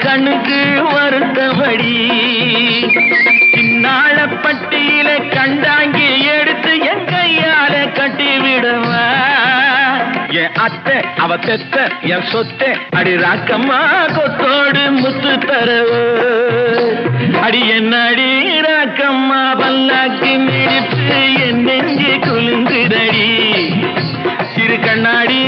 கண்ணுக்கு வருத்தபடி சின்னாளப்பட்டியில கண்டாங்கி எடுத்து என் கையால கட்டிவிடுவா என் அத்தை அவ தெத்த என் சொத்தை அடி ராக்கம்மா கொத்தோடு முத்து தரவு அடி என்னடி ராக்கம்மா பல்லாக்கு மிடிப்பு என் நெஞ்சு குலுங்குதடி சிறு கண்ணாடி